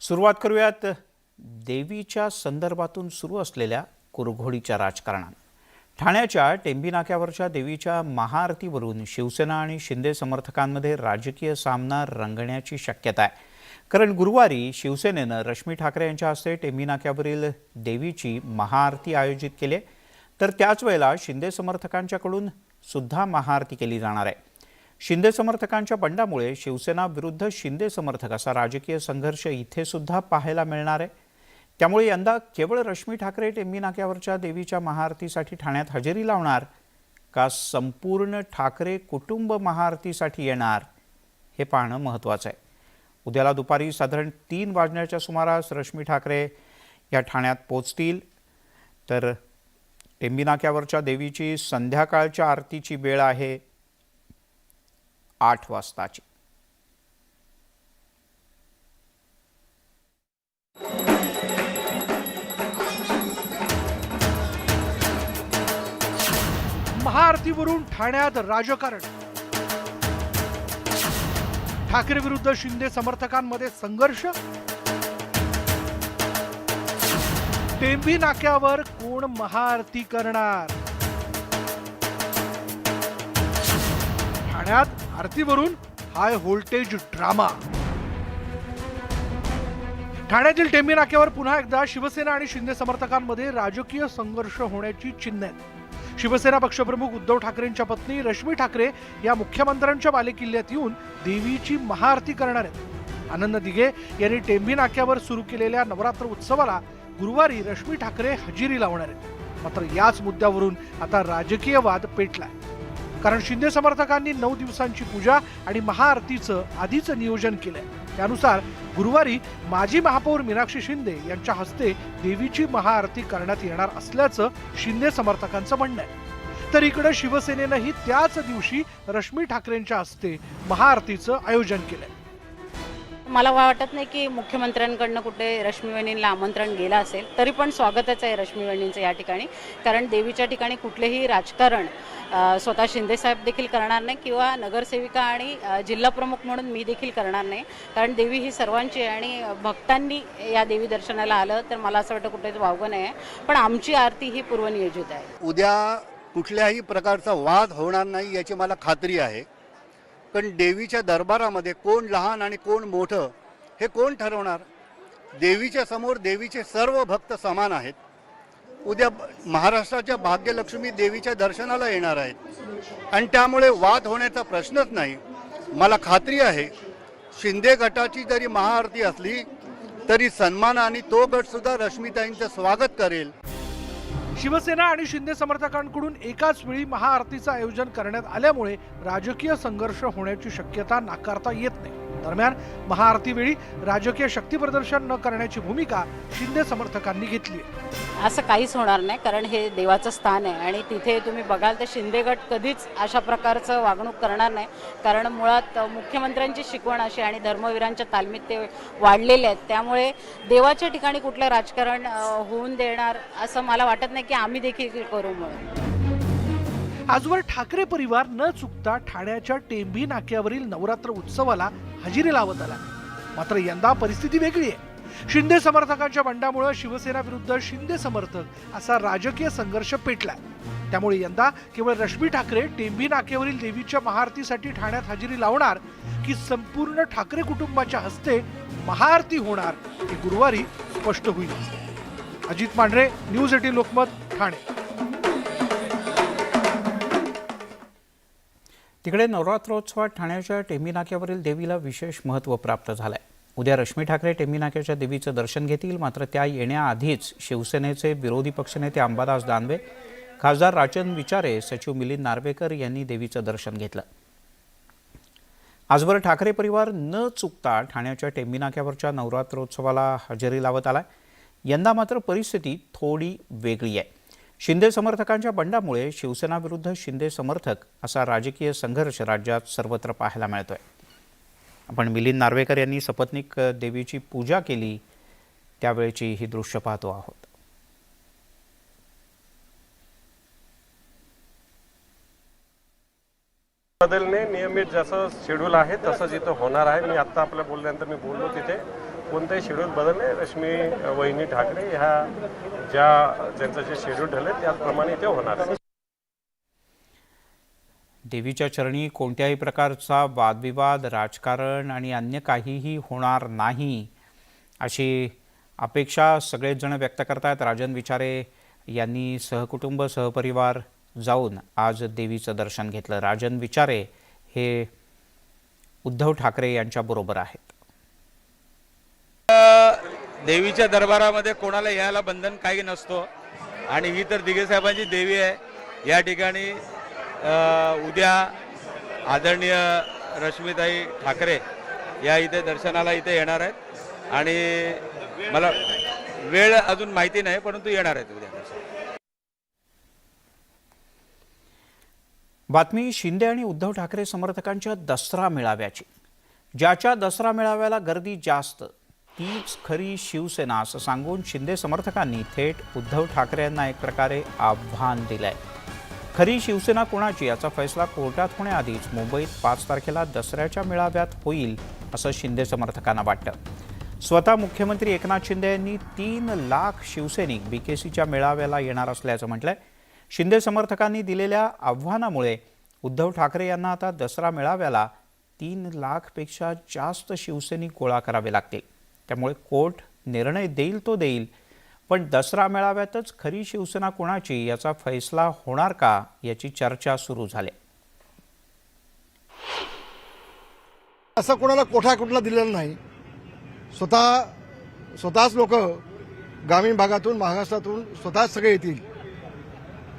सुरुवात करूयात देवीच्या संदर्भातून सुरू असलेल्या कुरघोडीच्या राजकारणात। ठाण्याच्या टेंभी नाक्यावरच्या देवीच्या महाआरतीवरून शिवसेना आणि शिंदे समर्थकांमध्ये राजकीय सामना रंगण्याची शक्यता आहे। कारण गुरुवारी शिवसेनेनं रश्मी ठाकरे यांच्या हस्ते टेंभी नाक्यावरील देवीची महाआरती आयोजित केली, तर त्याच वेळेला शिंदे समर्थकांच्याकडून सुद्धा महाआरती केली जाणार आहे। शिंदे समर्थकांच्या बंडामुळे शिवसेना विरुद्ध शिंदे समर्थक असा राजकीय संघर्ष इथे सुद्धा पाहायला मिळणार आहे। त्यामुळे यंदा केवळ रश्मी ठाकरे टेंभी नाक्यावरच्या देवीच्या महाआरतीसाठी ठाण्यात हजेरी लावणार का संपूर्ण ठाकरे कुटुंब महाआरतीसाठी येणार हे पाहणं महत्त्वाचं आहे। उद्याला दुपारी साधारण 3 वाजण्याच्या सुमारास रश्मी ठाकरे या ठाण्यात पोहोचतील, तर टेंभी नाक्यावरच्या देवीची संध्याकाळच्या आरतीची वेळ आहे 8 वाजताची। महाआरतीवरून ठाण्यात राजकारण, ठाकरे विरुद्ध शिंदे समर्थकांमध्ये संघर्ष, टेंभी नाक्यावर कोण महाआरती करणार? ठाण्यात आरतीवरून हाय व्होल्टेज ड्रामा। ठाण्यातील टेंभी नाक्यावर पुन्हा एकदा शिवसेना आणि शिंदे समर्थकांमध्ये राजकीय संघर्ष होण्याची चिन्हे आहेत। शिवसेना पक्षप्रमुख उद्धव ठाकरेंच्या पत्नी रश्मी ठाकरे या मुख्यमंत्र्यांच्या बालेकिल्ल्यात येऊन देवीची महाआरती करणार आहेत। आनंद दिघे यांनी टेंभी नाक्यावर सुरू केलेल्या नवरात्र उत्सवाला गुरुवारी रश्मी ठाकरे हजेरी लावणार आहेत। मात्र याच मुद्द्यावरून आता राजकीय वाद पेटलाय। कारण शिंदे समर्थकांनी 9 दिवसांची पूजा आणि महाआरतीचं आधीच नियोजन केलंय। त्यानुसार गुरुवारी माजी महापौर मीनाक्षी शिंदे यांच्या हस्ते देवीची महाआरती करण्यात येणार असल्याचं शिंदे समर्थकांचं म्हणणं आहे। तर इकडे शिवसेनेनंही त्याच दिवशी रश्मी ठाकरेंच्या हस्ते महाआरतीचं आयोजन केलंय। मला वाटत नाही की मुख्यमंत्र्यांकडनं कुठे रश्मी वहिनींना आमंत्रण गेलं असेल, तरी पण स्वागतच आहे रश्मी वहिनींचं या ठिकाणी। कारण देवीच्या ठिकाणी कुठलेही राजकारण स्वतः शिंदे साहेब देखील करणार नाही किंवा नगरसेविका आणि जिल्हा प्रमुख म्हणून मी देखील करणार नाही। कारण देवी ही सर्वांची आहे आणि भक्तांनी या देवी दर्शनाला आलं तर मला असं वाटतं कुठेच वावगं नाही आहे। पण आमची आरती ही पूर्वनियोजित आहे। उद्या कुठल्याही प्रकारचा वाद होणार नाही याची मला खात्री आहे। पण देवीच्या दरबारामध्ये कोण लहान आणि कोण मोठं हे कोण ठरवणार? देवीच्या समोर देवीचे सर्व भक्त समान आहेत। उद्या महाराष्ट्राच्या भाग्यलक्ष्मी देवीच्या दर्शनाला येणार आहेत आणि त्यामुळे वाद होण्याचा प्रश्नच नाही। मला खात्री आहे शिंदे गटाची जरी महाआरती असली तरी सन्मानाने तो गट सुद्धा रश्मीताईंचं स्वागत करेल। शिवसेना आणि शिंदे समर्थकांकडून एकाच वेळी महाआरतीचं आयोजन करण्यात आल्यामुळे राजकीय संघर्ष होण्याची शक्यता नाकारता येत नाही। दरम्यान महाआरतीवेळी राजकीय शक्ती प्रदर्शन न करण्याची भूमिका शिंदे समर्थकांनी घेतली आहे। असं काहीच होणार नाही, कारण हे देवाचं स्थान आहे आणि तिथे तुम्ही बघाल तर शिंदे गट कधीच अशा प्रकारचं वागणूक करणार नाही। कारण मुळात मुख्यमंत्र्यांची शिकवण अशी आणि धर्मवीरांच्या तालमीत ते वाढलेले आहेत। त्यामुळे देवाच्या ठिकाणी कुठलं राजकारण होऊन देणार असं मला वाटत नाही की आम्ही देखील करू म्हणून। आजवर ठाकरे परिवार न चुकता ठाण्याच्या टेंभी नाक्यावरील नवरात्र उत्सवाला हजेरी लावत आला। मात्र यंदा परिस्थिती वेगळी आहे। शिंदे समर्थकांच्या बंडामुळे शिवसेना विरुद्ध शिंदे समर्थक असा राजकीय संघर्ष पेटलाय। त्यामुळे यंदा केवळ रश्मी ठाकरे टेंभी नाक्यावरील देवीच्या महाआरतीसाठी ठाण्यात हजेरी लावणार की संपूर्ण ठाकरे कुटुंबाच्या हस्ते महाआरती होणार हे गुरुवारी स्पष्ट होईल। अजित मांढरे, न्यूज 18 लोकमत, ठाणे। तिकडे नवरात्रोत्सवात ठाण्याच्या टेंभी नाक्यावरील देवीला विशेष महत्त्व प्राप्त झालंय। उद्या रश्मी ठाकरे टेंभी नाक्याच्या देवीचं दर्शन घेतील। मात्र त्या येण्याआधीच शिवसेनेचे विरोधी पक्षनेते अंबादास दानवे, खासदार राजन विचारे, सचिव मिलिंद नार्वेकर यांनी देवीचं दर्शन घेतलं। आजवर ठाकरे परिवार न चुकता ठाण्याच्या टेंभी नाक्यावरच्या नवरात्रोत्सवाला हजेरी लावत आलाय। यंदा मात्र परिस्थिती थोडी वेगळी आहे। शिंदे समर्थकांच्या बंडामुळे शिवसेना विरुद्ध शिंदे समर्थक असा राजकीय संघर्ष राज्यात सर्वत्र पाहायला मिळतोय। आपण मिलिंद नार्वेकर यांनी सपत्नीक देवीची पूजा केली त्यावेळची ही दृश्य पाहतो आहोत। बदलणे नियमित जसं शेड्यूल आहे तसंच इथं होणार आहे। मी आता आपल्या बोलल्यानंतर मी बोललो तिथे कोणताही शेड्यूल बदलले. रश्मी वहिनी ठाकरे ह्या ज्यांचं जे शेड्यूल ठरलं त्याप्रमाणे ते होणार आहे. देवीच्या चरणी कोणत्याही प्रकारचा वादविवाद, राजकारण आणि अन्य काहीही होणार नाही अशी अपेक्षा सगळेच जण व्यक्त करतात. राजन विचारे यांनी सहकुटुंब सहपरिवार जाऊन आज देवीचं दर्शन घेतलं. राजन विचारे हे उद्धव ठाकरे यांच्याबरोबर आहेत. देवीच्या दरबारामध्ये कोणाला यायला बंधन काही नसतो आणि ही तर दिघे साहेबांची देवी आहे. या ठिकाणी उद्या आदरणीय रश्मीताई ठाकरे या इथे दर्शनाला इथे येणार आहेत आणि मला वेळ अजून माहिती नाही, परंतु येणार आहेत उद्या. बातमी शिंदे आणि उद्धव ठाकरे समर्थकांच्या दसरा मेळाव्याची. ज्याच्या दसरा मेळाव्याला गर्दी जास्त तीच खरी शिवसेना असं सांगून शिंदे समर्थकांनी थेट उद्धव ठाकरे यांना एक प्रकारे आव्हान दिलंय. खरी शिवसेना कोणाची याचा फैसला कोर्टात होण्याआधीच मुंबईत 5 तारखेला दसऱ्याच्या मेळाव्यात होईल असं शिंदे समर्थकांना वाटतं. स्वतः मुख्यमंत्री एकनाथ शिंदे यांनी 3 लाख शिवसैनिक बीकेसीच्या मेळाव्याला येणार असल्याचं म्हटलंय. शिंदे समर्थकांनी दिलेल्या आव्हानामुळे उद्धव ठाकरे यांना आता दसरा मेळाव्याला 3 लाखपेक्षा जास्त शिवसैनिक गोळा करावे लागतील. त्यामुळे कोर्ट निर्णय देईल तो देईल, पण दसरा मेळाव्यातच खरी शिवसेना कोणाची याचा फैसला होणार का याची चर्चा सुरू झाली. असं कोणाला कोठा कुठला दिलेला नाही. स्वतःच लोक ग्रामीण भागातून महाराष्ट्रातून स्वतःच सगळे येतील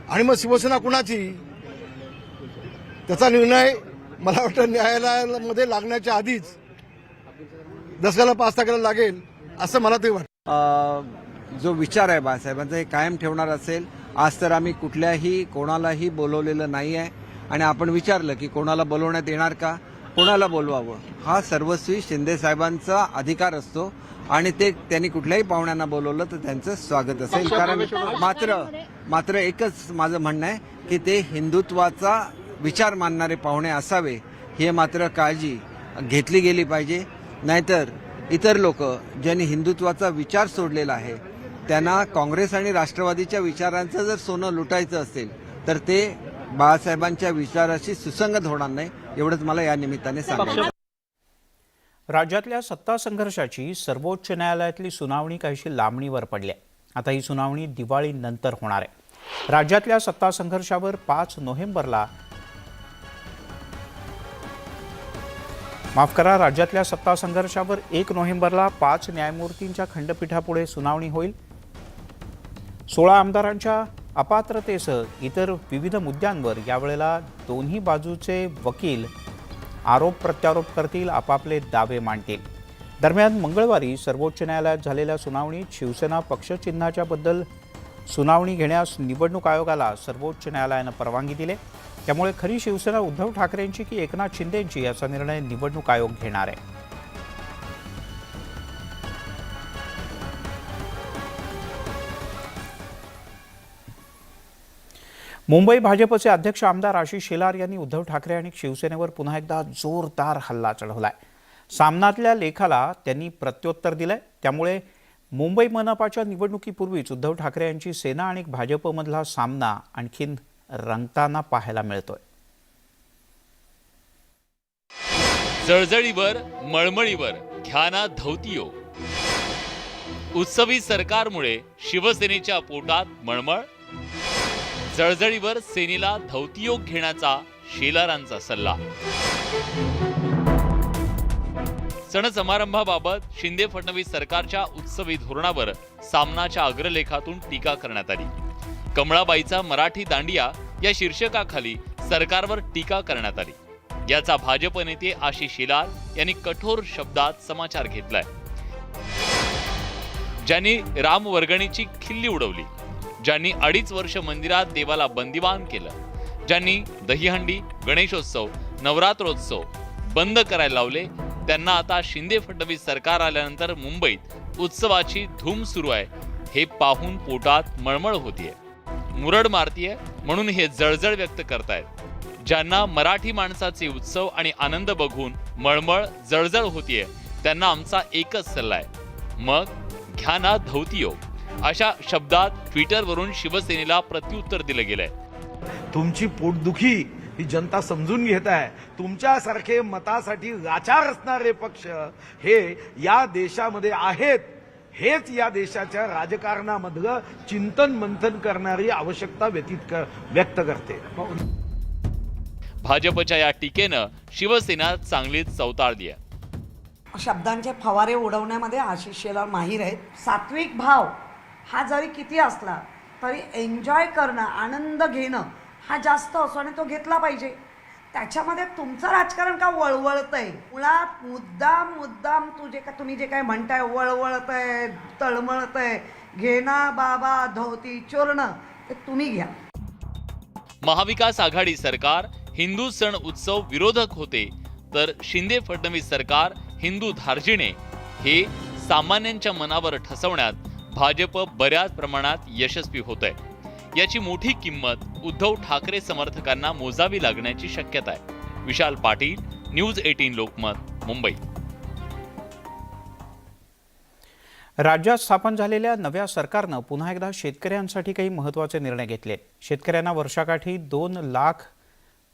आणि मग शिवसेना कुणाची त्याचा निर्णय मला वाटतं न्यायालयामध्ये लागण्याच्या आधीच दसऱ्याला 5 तारखेला लागेल असं मला तरी वाटतं. जो विचार आहे बाळासाहेबांचा हे कायम ठेवणार असेल. आज तर आम्ही कोणालाही बोलवलेलं नाही आहे आणि आपण विचारलं की कोणाला बोलवण्यात येणार का, कोणाला बोलवावं, हा सर्वस्वी शिंदे साहेबांचा अधिकार असतो आणि त्यांनी कुठल्याही पाहुण्यांना बोलवलं तर त्यांचं स्वागत असेल. कारण मात्र एकच माझं म्हणणं आहे की ते हिंदुत्वाचा विचार मानणारे पाहुणे असावे, हे मात्र काळजी घेतली गेली पाहिजे. नाहीतर इतर लोक ज्यांनी हिंदुत्वाचा विचार सोडलेला आहे त्यांना काँग्रेस आणि राष्ट्रवादीच्या विचारांचं जर सोनं लुटायचं असेल तर ते बाळासाहेबांच्या विचाराशी सुसंगत होणार नाही, एवढंच मला या निमित्ताने सांगायचं. राज्यातल्या सत्ता संघर्षाची सर्वोच्च न्यायालयातली सुनावणी काहीशी लांबणीवर पडली आहे. आता ही सुनावणी दिवाळीनंतर होणार आहे. राज्यातल्या सत्ता संघर्षावर 5 नोव्हेंबरला राज्यातल्या सत्ता संघर्षावर 1 नोव्हेंबरला 5 न्यायमूर्तींच्या खंडपीठापुढे सुनावणी होईल. 16 आमदारांच्या अपात्रतेसह इतर विविध मुद्द्यांवर यावेळेला दोन्ही बाजूचे वकील आरोप प्रत्यारोप करतील, आपापले दावे मांडतील. दरम्यान मंगळवारी सर्वोच्च न्यायालयात झालेल्या सुनावणीत शिवसेना पक्षचिन्हाच्या बद्दल सुनावणी घेण्यास निवडणूक आयोगाला सर्वोच्च न्यायालयानं परवानगी दिली. त्यामुळे खरी शिवसेना उद्धव ठाकरेंची की एकनाथ शिंदेंची याचा निर्णय निवडणूक आयोग घेणार आहे. मुंबई भाजपचे अध्यक्ष आमदार आशिष शेलार यांनी उद्धव ठाकरे आणि शिवसेनेवर पुन्हा एकदा जोरदार हल्ला चढवलाय. सामनातल्या लेखाला त्यांनी प्रत्युत्तर दिलंय. त्यामुळे मुंबई मनपाच्या निवडणुकीपूर्वीच उद्धव ठाकरे यांची सेना आणि भाजपमधला सामना आणखीन रंगताना पाहायला मिळतोय. जळजळीवर मळमळीवर घ्या ना धौतीयो. उत्सवी सरकारमुळे शिवसेनेच्या पोटात मळमळ. जळजळीवर सेनेला धौतीयोग घेण्याचा शेलारांचा सल्ला. सण समारंभाबाबत शिंदे फडणवीस सरकारच्या उत्सवी धोरणावर सामनाच्या अग्रलेखातून टीका करण्यात आली. कमळाबाईचा मराठी दांडिया या शीर्षकाखाली सरकारवर टीका करण्यात आली. याचा भाजप नेते आशिष शेलार यांनी कठोर शब्दात समाचार घेतलाय. ज्यांनी राम वर्गणीची खिल्ली उडवली, ज्यांनी 2.5 वर्ष मंदिरात देवाला बंदिवान केलं, ज्यांनी दहीहंडी, गणेशोत्सव, नवरात्रोत्सव बंद करायला लावले, त्यांना आता शिंदे फडणवीस सरकार आल्यानंतर मुंबईत उत्सवाची धूम सुरू आहे हे पाहून पोटात मळमळ होतीये, मुरड मारतीये, म्हणून हे जळजळ व्यक्त करतायत. ज्यांना मराठी माणसाचे उत्सव आणि आनंद बघून मळमळ जळजळ होतीये त्यांना आमचा एकच सल्ला आहे, मग घ्या ना धौतियो अशा शब्दात ट्विटरवरून शिवसेनेला प्रत्युत्तर दिलं गेलंय. तुमची पोटदुखी ही जनता समजून घेत आहे. तुमच्यासारखे मतासाठी लाचार असणारे पक्ष हे या देशामध्ये आहेत. हेच या देशाच्या राजकारणामधलं चिंतन मंथन करणारी आवश्यकता व्यक्त करते. भाजपच्या या टीकेनं शिवसेना चांगलीच चवताळली आहे. शब्दांचे फवारे उडवण्यामध्ये आशिष शेलार माहीर आहेत. सात्विक भाव हा जरी किती असला तरी एन्जॉय करणं, आनंद घेणं हा जास्त असतो आणि तो घेतला पाहिजे. त्याच्यामध्ये तुमचं राजकारण का वळवळतंय? मुळात मुद्दाम तुम्ही जे काय म्हणताय, वळवळतंय, तळमळतंय, घेणा बाबा धोती चोरणं, ते तुम्ही घ्या. महाविकास आघाडी सरकार हिंदू सण उत्सव विरोधक होते, तर शिंदे फडणवीस सरकार हिंदू धार्जिणे हे सामान्यांच्या मनावर ठसवण्यात भाजप बऱ्याच प्रमाणात यशस्वी होतंय. याची मोठी किंमत उद्धव ठाकरे समर्थकांना मोजावी लागण्याची शक्यता आहे. विशाल पाटील, न्यूज 18 लोकमत, मुंबई. राज्यात स्थापन झालेल्या नव्या सरकारनं पुन्हा एकदा शेतकऱ्यांसाठी काही महत्त्वाचे निर्णय घेतले. शेतकऱ्यांना वर्षाकाठी 2 लाख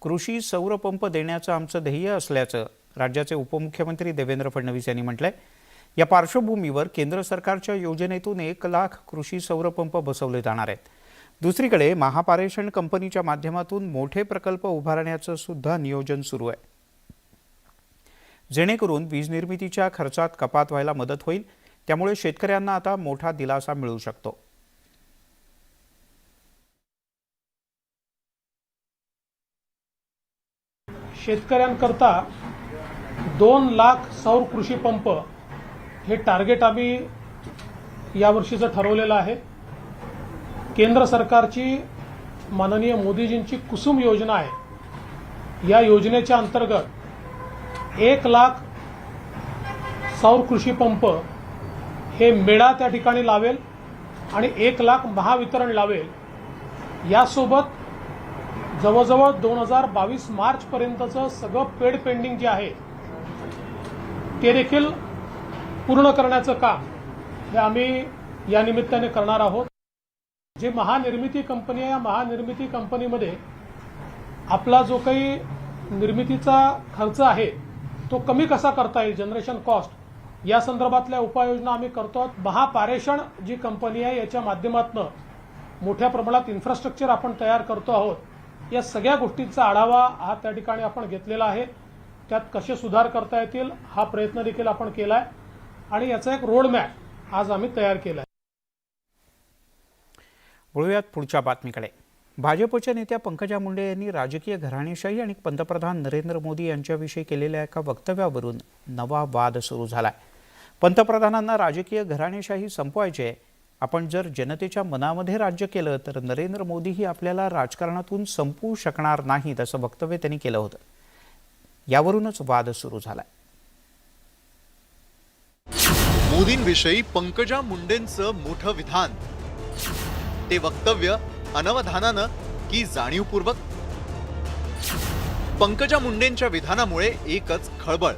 कृषी सौर पंप देण्याचं आमचं ध्येय असल्याचं राज्याचे उपमुख्यमंत्री देवेंद्र फडणवीस यांनी म्हटलंय. या पार्श्वभूमीवर केंद्र सरकारच्या योजनेतून 1 लाख कृषी सौर पंप बसवले जाणार आहेत. दुसरीकडे महापारेषण कंपनीच्या माध्यमातून मोठे प्रकल्प उभारण्याचं सुद्धा नियोजन सुरू आहे, जेणेकरून वीज निर्मितीच्या खर्चात कपात व्हायला मदत होईल. त्यामुळे शेतकऱ्यांना आता मोठा दिलासा मिळू शकतो. शेतकऱ्यांकरता 2 लाख सौर कृषी पंप हे टार्गेट आम्ही यावर्षीचं ठरवलेलं आहे. केंद्र सरकारची माननीय मोदीजींची कुसुम योजना आहे. या योजनेच्या अंतर्गत 1 लाख सौर कृषी पंप हे मेळा त्या ठिकाणी लावेल आणि 1 लाख महावितरण लावेल. यासोबत जवळजवळ 2022 मार्चपर्यंतचं सगळं पेड पेंडिंग जे आहे ते देखील पूर्ण करण्याचं काम हे आम्ही या निमित्ताने करणार आहोत. जे महानिर्मिती कंपनी आहे, या महानिर्मिती कंपनीमध्ये आपला जो काही निर्मितीचा खर्च आहे तो कमी कसा करता येईल, जनरेशन कॉस्ट, या संदर्भातल्या उपाययोजना आम्ही करतो. महापारेषण जी कंपनी आहे याच्या माध्यमातून मोठ्या प्रमाणात इन्फ्रास्ट्रक्चर आपण तयार करतो आहोत. या सगळ्या गोष्टींचा आढावा हा त्या ठिकाणी आपण घेतलेला आहे. त्यात कसे सुधार करता येतील हा प्रयत्न देखील आपण केला आहे आणि याचा एक रोडमॅप आज आम्ही तयार केला आहे. वळूयात पुढच्या बातमीकडे. भाजपच्या नेत्या पंकजा मुंडे यांनी राजकीय घराणेशाही आणि पंतप्रधान नरेंद्र मोदी यांच्याविषयी केलेल्या एका वक्तव्यावरून नवा वाद सुरू झालाय. पंतप्रधानांना राजकीय घराणेशाही संपवायची आहे. आपण जर जनतेच्या मनामध्ये राज्य केलं तर नरेंद्र मोदीही आपल्याला राजकारणातून संपवू शकणार नाहीत, असं वक्तव्य त्यांनी केलं होतं. यावरूनच वाद सुरू झालाय. मोदींविषयी पंकजा मुंडेंचं मोठं विधान, ते वक्तव्य अनवधानानं की जाणीवपूर्वक? पंकजा मुंडेंच्या विधानामुळे एकच खळबळ.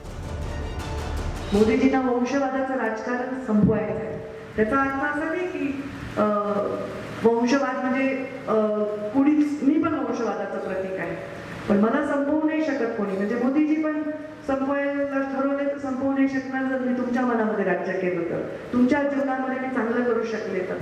मोदीजींना वंशवादाचं राजकारण संपवायचं आहे. त्याचा अर्थ असा नाही की वंशवाद म्हणजे कुणीच, मी पण वंशवादाचं प्रतीक आहे, पण मला संपवू नाही शकत कोणी. म्हणजे मोदीजी पण संपवायला ठरवले तर संपवू नाही शकणार जर मी तुमच्या मनामध्ये राज्य केलं तर, तुमच्या जीवनामध्ये मी चांगलं करू शकले तर.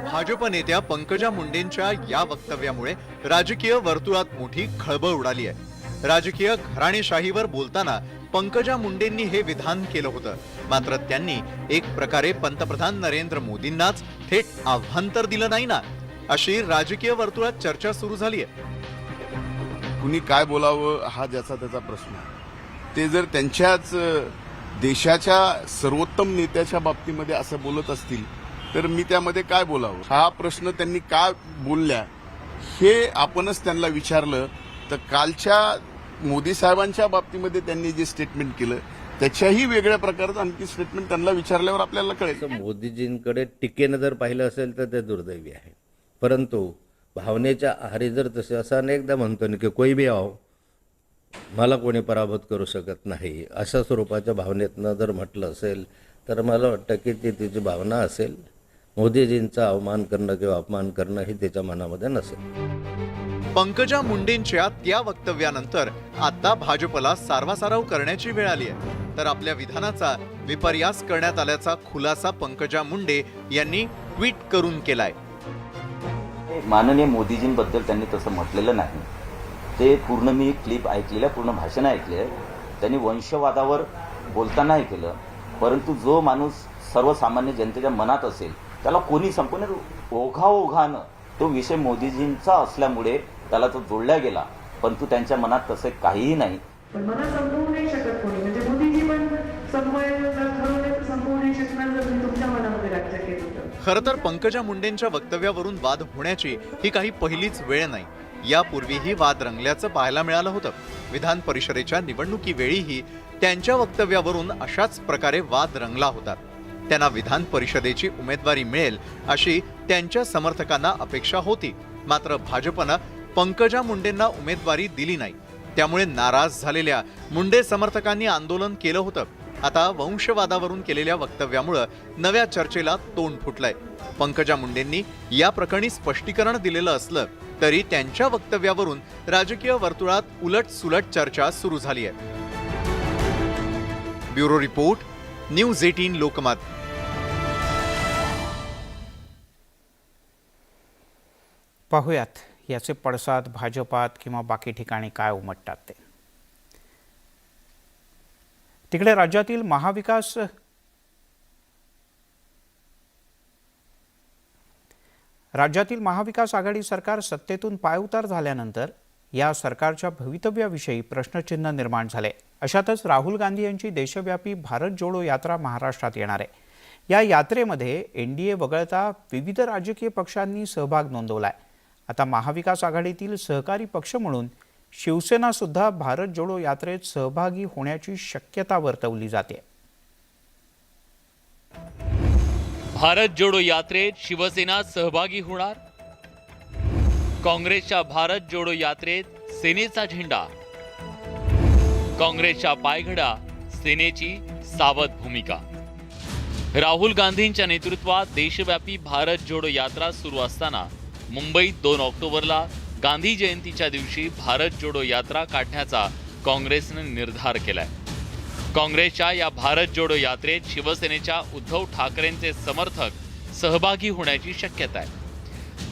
भाजप नेत्या पंकजा मुंडेंच्या या वक्तव्यामुळे राजकीय वर्तुळात मोठी खळबळ उडाली आहे. राजकीय घराणेशाहीवर बोलताना पंकजा मुंडेंनी हे विधान केलं होतं. मात्र त्यांनी एक प्रकारे पंतप्रधान नरेंद्र मोदींनाच थेट आव्हान तर दिलं नाही ना, अशी राजकीय वर्तुळात चर्चा सुरू झाली आहे. कुणी काय बोलावं हा ज्याचा त्याचा प्रश्न आहे. ते जर त्यांच्याच देशाच्या सर्वोत्तम नेत्याच्या बाबतीमध्ये असं बोलत असतील तर मी त्यामध्ये काय बोलावं? हा प्रश्न त्यांनी का बोलल्या हे आपणच त्यांना विचारलं तर कालच्या मोदी साहेबांच्या बाबतीमध्ये त्यांनी जे स्टेटमेंट केलं त्याच्याही वेगळ्या प्रकारचं आणखी स्टेटमेंट त्यांना विचारल्यावर आपल्याला कळेल. मोदीजींकडे टीकेनं जर पाहिलं असेल तर ते दुर्दैवी आहे, परंतु भावनेच्या आहारी जर तसे असं अनेकदा म्हणतो ना की कोई भी आओ, मला कोणी पराभूत करू शकत नाही, अशा स्वरूपाच्या भावनेतनं जर म्हटलं असेल तर मला वाटतं की ती तिची भावना असेल. मोदीजींचा अवमान करणं किंवा अपमान करणं हे त्याच्या मनामध्ये नसेल. पंकजा मुंडेंच्या त्या वक्तव्यानंतर आता भाजपला सारवासारव करण्याची वेळ आली आहे. तर आपल्या विधानाचा विपर्यास करण्यात आल्याचा खुलासा पंकजा मुंडे यांनी ट्विट करून केलाय. माननीय मोदीजींबद्दल त्यांनी तसं म्हटलेलं नाही. ते पूर्ण मी क्लिप ऐकलेल्या, पूर्ण भाषण ऐकले. त्यांनी वंशवादावर बोलताना हे केलं. परंतु जो माणूस सर्वसामान्य जनतेच्या मनात असेल त्याला कोणी संपूर्ण ओघाओघानं तो विषय मोदीजींचा असल्यामुळे त्याला तो जोडला गेला. परंतु त्यांच्या मनात तसे काहीही नाही. पण मला समजवू नाही शकत कोणी, म्हणजे मोदीजी पण संपवू नाही शकणार जर मी तुमच्या मनामध्ये राज्य केलं तर. खरं तर पंकजा मुंडेंच्या वक्तव्यावरून वाद होण्याची ही काही पहिलीच वेळ नाही. यापूर्वीही वाद रंगल्याचं पाहायला मिळालं होतं. विधान परिषदेच्या निवडणुकीवेळीही त्यांच्या वक्तव्यावरून अशाच प्रकारे वाद रंगला होता. त्यांना विधान परिषदेची उमेदवारी मिळेल अशी त्यांच्या समर्थकांना अपेक्षा होती. मात्र भाजपनं पंकजा मुंडेंना उमेदवारी दिली नाही. त्यामुळे नाराज झालेल्या मुंडे समर्थकांनी आंदोलन केलं होतं. आता वंशवादावरून केलेल्या वक्तव्यामुळे नव्या चर्चेला तोंड फुटलंय. पंकजा मुंडेंनी या प्रकरणी स्पष्टीकरण दिलेलं असलं तरी त्यांच्या वक्तव्यावरून राजकीय वर्तुळात उलटसुलट चर्चा सुरू झाली आहे. Bureau report, news 18 Lokmat. पाहूयात याचे पडसाद भाजपात किंवा बाकी ठिकाणी काय उमटतात ते. तिकडे राज्यातील महाविकास आघाडी सरकार सत्तेतून पायउतार झाल्यानंतर या सरकारच्या भवितव्याविषयी प्रश्नचिन्ह निर्माण झाले. अशातच राहुल गांधी यांची देशव्यापी भारत जोडो यात्रा महाराष्ट्रात येणार आहे. या यात्रेमध्ये एनडीए वगळता विविध राजकीय पक्षांनी सहभाग नोंदवलाय. आता महाविकास आघाडीतील सहकारी पक्ष म्हणून शिवसेना सुद्धा भारत जोडो यात्रेत सहभागी होण्याची शक्यता वर्तवली जाते. भारत जोडो यात्रेत शिवसेना सहभागी होणार. काँग्रेसच्या भारत जोडो यात्रेत सेनेचा झेंडा. काँग्रेसच्या पायघडा, सेनेची सावध भूमिका. राहुल गांधींच्या नेतृत्वात देशव्यापी भारत जोडो यात्रा सुरू असताना मुंबईत 2 ऑक्टोबरला गांधी जयंतीच्या दिवशी भारत जोडो यात्रा काढण्याचा काँग्रेसने निर्धार केलाय. काँग्रेसच्या या भारत जोडो यात्रेत शिवसेनेच्या उद्धव ठाकरेंचे समर्थक सहभागी होण्याची शक्यता आहे.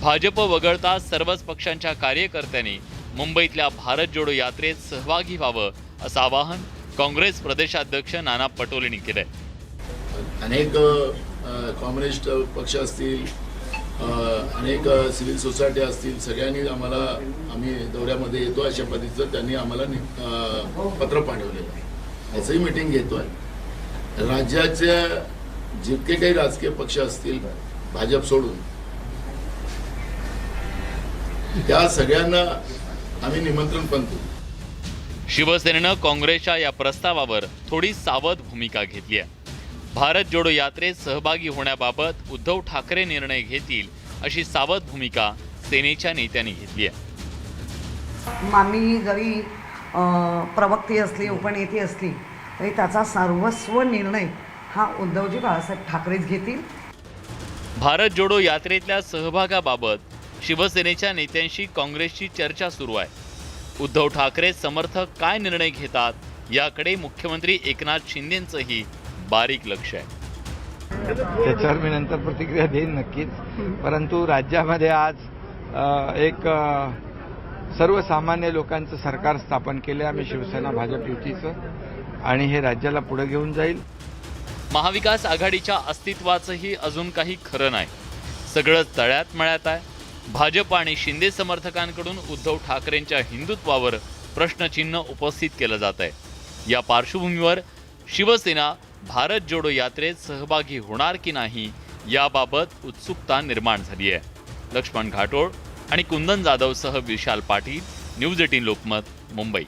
भाजप वगळता सर्वच पक्षांच्या कार्यकर्त्यांनी मुंबईतल्या भारत जोडो यात्रेत सहभागी व्हावं असं आवाहन काँग्रेस प्रदेशाध्यक्ष नाना पटोलेंनी केलंय. अनेक कम्युनिस्ट पक्ष असतील, अनेक सिव्हिल सोसायटी असतील, सगळ्यांनी आम्ही दौऱ्यामध्ये येतो अशा पद्धतीचं त्यांनी आम्हाला पत्र पाठवलेलं आहे. याचंही मीटिंग घेतोय. राज्याच्या जितके काही राजकीय पक्ष असतील भाजप सोडून त्या सगळ्यांना आम्ही निमंत्रण पण देऊ. शिवसेनेनं काँग्रेसच्या या प्रस्तावावर थोडी सावध भूमिका घेतली आहे. भारत जोडो यात्रेत सहभागी होण्याबाबत उद्धव ठाकरे निर्णय घेतील अशी सावध भूमिका सेनेच्या नेत्यांनी घेतली आहे. मामी जरी प्रवक्ती असली, उपनेती असली तरी त्याचा सर्वस्व निर्णय हा उद्धवजी बाळासाहेब ठाकरेच घेतील. भारत जोडो यात्रेतल्या सहभागाबाबत शिवसेनेच्या नेत्यांशी काँग्रेसची चर्चा सुरू आहे. उद्धव ठाकरे समर्थक काय निर्णय घेतात याकडे मुख्यमंत्री एकनाथ शिंदेंचंही बारीक लक्ष आहे. त्याच्यावर मी नंतर प्रतिक्रिया देईन नक्कीच. परंतु राज्यामध्ये आज एक सर्वसामान्य लोकांचं सरकार स्थापन केलं. आम्ही शिवसेना भाजप युतीचं, आणि हे राज्याला पुढे घेऊन जाईल. महाविकास आघाडीच्या अस्तित्वाचंही अजून काही खरं नाही. सगळं तळ्यात मळ्यात आहे. भाजप आणि शिंदे समर्थकांकडून उद्धव ठाकरेंच्या हिंदुत्वावर प्रश्नचिन्ह उपस्थित केलं जात आहे. या पार्श्वभूमीवर शिवसेना भारत जोडो यात्रेत सहभागी होणार की नाही याबाबत उत्सुकता निर्माण झाली आहे. लक्ष्मण घाटोळ आणि कुंदन जाधवसह विशाल पाटील, न्यूज 18 लोकमत, मुंबई.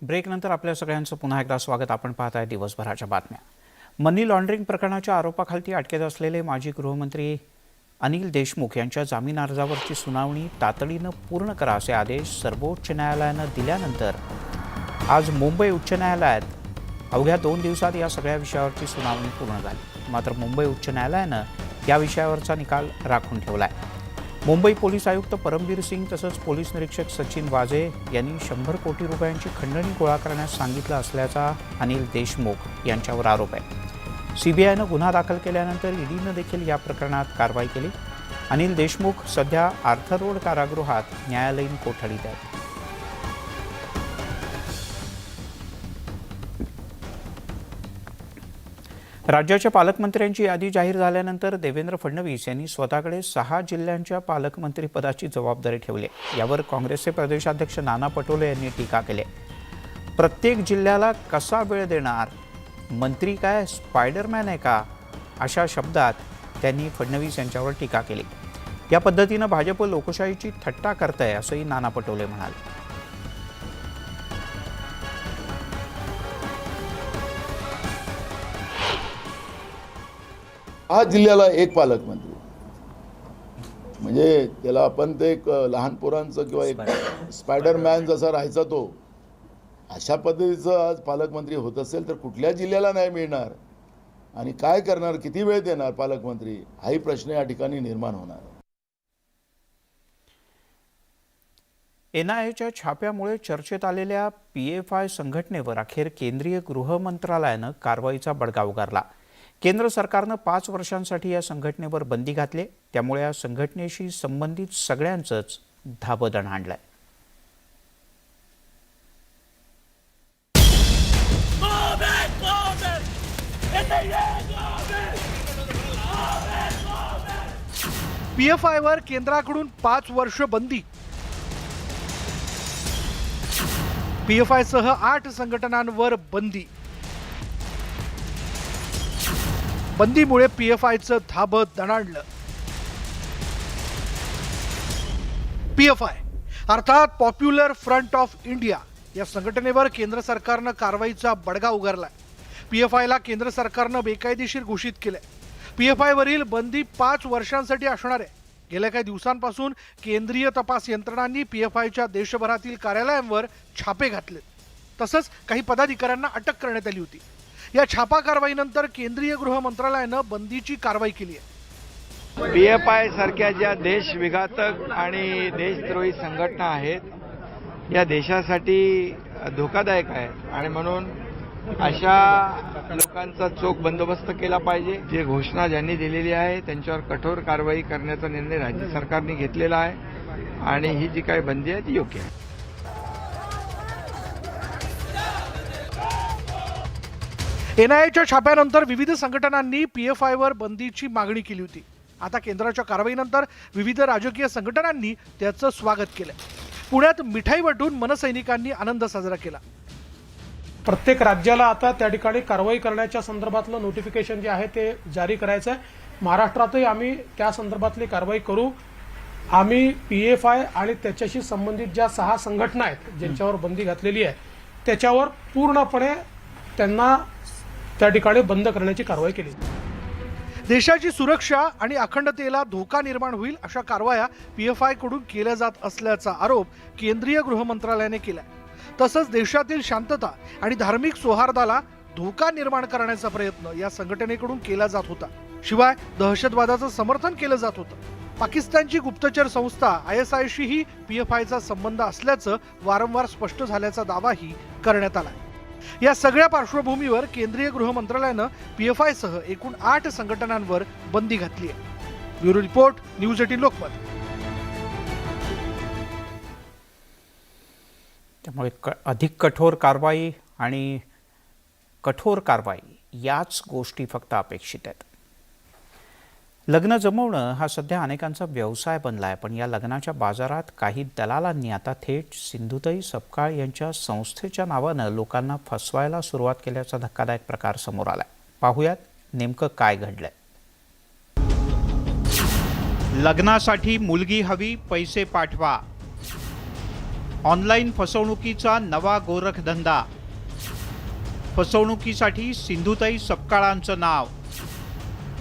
ब्रेकनंतर आपल्या सगळ्यांचं पुन्हा एकदा स्वागत. आपण पाहताय दिवसभराच्या बातम्या. मनी लॉन्ड्रिंग प्रकरणाच्या आरोपाखाली अटकेत असलेले माजी गृहमंत्री अनिल देशमुख यांच्या जामीन अर्जावरची सुनावणी तातडीनं पूर्ण करा असे आदेश सर्वोच्च न्यायालयानं दिल्यानंतर आज मुंबई उच्च न्यायालयात अवघ्या 2 दिवसात या सगळ्या विषयावरची सुनावणी पूर्ण झाली. मात्र मुंबई उच्च न्यायालयानं या विषयावरचा निकाल राखून ठेवलाय. मुंबई पोलीस आयुक्त परमबीर सिंग तसंच पोलीस निरीक्षक सचिन वाझे यांनी 100 कोटी रुपयांची खंडणी गोळा करण्यास सांगितलं असल्याचा अनिल देशमुख यांच्यावर आरोप आहे. सीबीआयनं गुन्हा दाखल केल्यानंतर ईडीनं देखील या प्रकरणात कारवाई केली. अनिल देशमुख सध्या आर्थर रोड कारागृहात न्यायालयीन कोठडीत आहेत. राज्याच्या पालकमंत्र्यांची यादी जाहीर झाल्यानंतर देवेंद्र फडणवीस यांनी स्वतःकडे 6 जिल्ह्यांच्या पालकमंत्रीपदाची जबाबदारी ठेवली. यावर काँग्रेसचे प्रदेशाध्यक्ष नाना पटोले यांनी टीका केली. प्रत्येक जिल्ह्याला कसा वेळ देणार, मंत्री काय स्पायडरमॅन आहे का, अशा शब्दात त्यांनी फडणवीस यांच्यावर टीका केली. या पद्धतीनं भाजप लोकशाहीची थट्टा करतंय असंही नाना पटोले म्हणाले. हा जिल्ह्याला एक पालकमंत्री, म्हणजे त्याला आपण ते एक लहान पोरांचं किंवा एक स्पायडरमॅन जसा राहायचा तो, अशा पद्धतीचं आज पालकमंत्री होत असेल तर कुठल्या जिल्ह्याला नाही मिळणार आणि काय करणार, किती वेळ देणार पालकमंत्री, हाही प्रश्न या ठिकाणी निर्माण होणार. एनआयएच्या छाप्यामुळे चर्चेत आलेल्या PFI संघटनेवर अखेर केंद्रीय गृह मंत्रालयानं कारवाईचा बडगा उगारला. केंद्र सरकारनं 5 वर्षांसाठी या संघटनेवर बंदी घातली. त्यामुळे या संघटनेशी संबंधित सगळ्यांचंच धाबदण आणलंय. PFI वर केंद्राकडून 5 वर्ष बंदी. PFI सह 8 संघटनांवर बंदी. बंदीमुळे PFIचं धाबं दणाणलं. PFI अर्थात पॉप्युलर फ्रंट ऑफ इंडिया या संघटनेवर केंद्र सरकारनं कारवाईचा बडगा उगारलाय. PFIला केंद्र सरकारनं बेकायदेशीर घोषित केलंय. PFI वरील बंदी 5 वर्षांसाठी असणार आहे. गेल्या काही दिवसांपासून केंद्रीय तपास यंत्रणांनी PFIच्या देशभरातील कार्यालयांवर छापे घातले. तसंच काही पदाधिकाऱ्यांना अटक करण्यात आली होती. या छापा कारवाईनंतर केंद्रीय गृह मंत्रालयानं बंदीची कारवाई केली आहे. PFI सारख्या ज्या देशविघातक आणि देशद्रोही संघटना आहेत, या देशासाठी धोकादायक आहे आणि म्हणून अशा लोकांचा चोख बंदोबस्त केला पाहिजे. जे घोषणा ज्यांनी दिलेली आहे त्यांच्यावर कठोर कारवाई करण्याचा निर्णय राज्य सरकारने घेतलेला आहे आणि ही जी काही बंदी आहे ती योग्य आहे. एनआयएच्या छाप्यानंतर विविध संघटनांनी PFI वर बंदीची मागणी केली होती. आता केंद्राच्या कारवाईनंतर विविध राजकीय संघटनांनी त्याचं स्वागत केलं. पुण्यात मिठाई वाटून मनसैनिकांनी आनंद साजरा केला. प्रत्येक राज्याला आता त्या ठिकाणी कारवाई करण्याच्या संदर्भातलं नोटिफिकेशन जे आहे ते जारी करायचं आहे. महाराष्ट्रातही आम्ही त्या संदर्भातली कारवाई करू. आम्ही PFI आणि त्याच्याशी संबंधित ज्या 6 संघटना आहेत ज्यांच्यावर बंदी घातलेली आहे त्याच्यावर पूर्णपणे त्यांना त्या ठिकाणी बंद करण्याची कारवाई केली. देशाची सुरक्षा आणि अखंडतेला धोका निर्माण होईल अशा कारवाया PFI कडून केल्या जात असल्याचा आरोप केंद्रीय गृह मंत्रालयाने केलाय. तसंच देशातील शांतता आणि धार्मिक सौहार्दाला धोका निर्माण करण्याचा प्रयत्न या संघटनेकडून केला जात होता. शिवाय दहशतवादाचं समर्थन केलं जात होतं. पाकिस्तानची गुप्तचर संस्था ISIशीही PFIचा संबंध असल्याचं वारंवार स्पष्ट झाल्याचा दावाही करण्यात आला. या सगळ्या पार्श्वभूमीवर केंद्रीय गृह मंत्रालयानं PFI सह एकूण 8 संघटनांवर बंदी घातली आहे. Bureau report, news 18 Lokmat. त्यामुळे अधिक कठोर कारवाई आणि कठोर कारवाई याच गोष्टी फक्त अपेक्षित आहेत. लग्न जमवणं हा सध्या अनेकांचा व्यवसाय बनला आहे. पण या लग्नाच्या बाजारात काही दलालांनी आता थेट सिंधुताई सपकाळ यांच्या संस्थेच्या नावानं लोकांना फसवायला सुरुवात केल्याचा धक्कादायक प्रकार समोर आलाय. पाहुयात नेमकं काय घडलंय. लग्नासाठी मुलगी हवी, पैसे पाठवा. ऑनलाईन फसवणुकीचा नवा गोरखधंदा. फसवणुकीसाठी सिंधुताई सपकाळांचं नाव.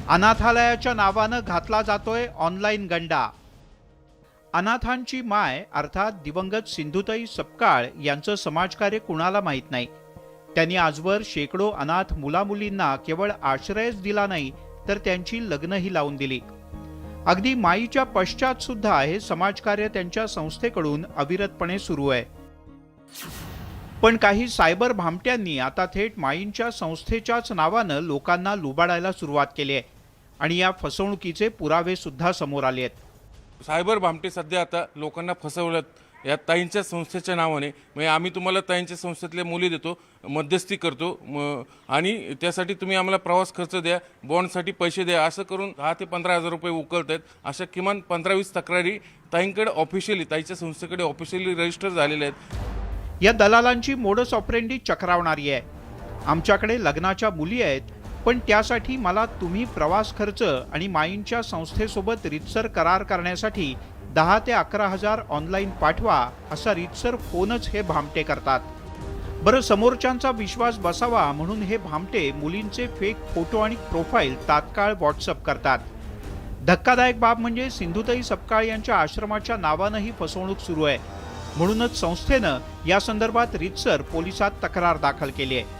अनाथालयाच्या नावानं घातला जातोय ऑनलाईन गंडा. अनाथांची माय अर्थात दिवंगत सिंधुताई सपकाळ यांचं समाजकार्य कुणाला माहीत नाही. त्यांनी आजवर शेकडो अनाथ मुलामुलींना केवळ आश्रयच दिला नाही तर त्यांची लग्नही लावून दिली. अगदी माईच्या पश्चात सुद्धा हे समाजकार्य त्यांच्या संस्थेकडून अविरतपणे सुरू आहे. पण काही सायबर भामट्यांनी आता थेट माईंच्या संस्थेच्याच नावानं लोकांना लुबाडायला सुरुवात केली आहे आणि या फसवणुकीचे पुरावे सुद्धा समोर आले आहेत. सायबर भामटे सध्या आता लोकांना फसवल्यात या ताईंच्या संस्थेच्या नावाने. म्हणजे आम्ही तुम्हाला ताईंच्या संस्थेतल्या मुली देतो, मध्यस्थी करतो आणि त्यासाठी तुम्ही आम्हाला प्रवास खर्च द्या, बॉन्डसाठी पैसे द्या, असं करून 10 ते 15,000 रुपये उकळत आहेत. अशा किमान 15-20 तक्रारी ताईंकडे ऑफिशियली, ताईच्या संस्थेकडे ऑफिशियली रजिस्टर झालेल्या आहेत. या दलालांची मोडस ऑपरेंडी चक्रावणारी आहे. आमच्याकडे लग्नाच्या मुली आहेत, पण त्यासाठी मला तुम्ही प्रवास खर्च आणि माईंच्या संस्थेसोबत रीतसर करार करण्यासाठी 10 ते 11,000 ऑनलाईन पाठवा असा रीतसर फोनच हे भामटे करतात. बरं, समोरच्यांचा विश्वास बसावा म्हणून हे भामटे मुलींचे फेक फोटो आणि प्रोफाईल तात्काळ व्हॉट्सअप करतात. धक्कादायक बाब म्हणजे सिंधुताई सपकाळ यांच्या आश्रमाच्या नावानं ही फसवणूक सुरू आहे. म्हणूनच संस्थेनं या संदर्भात रीतसर पोलिसात तक्रार दाखल केली आहे.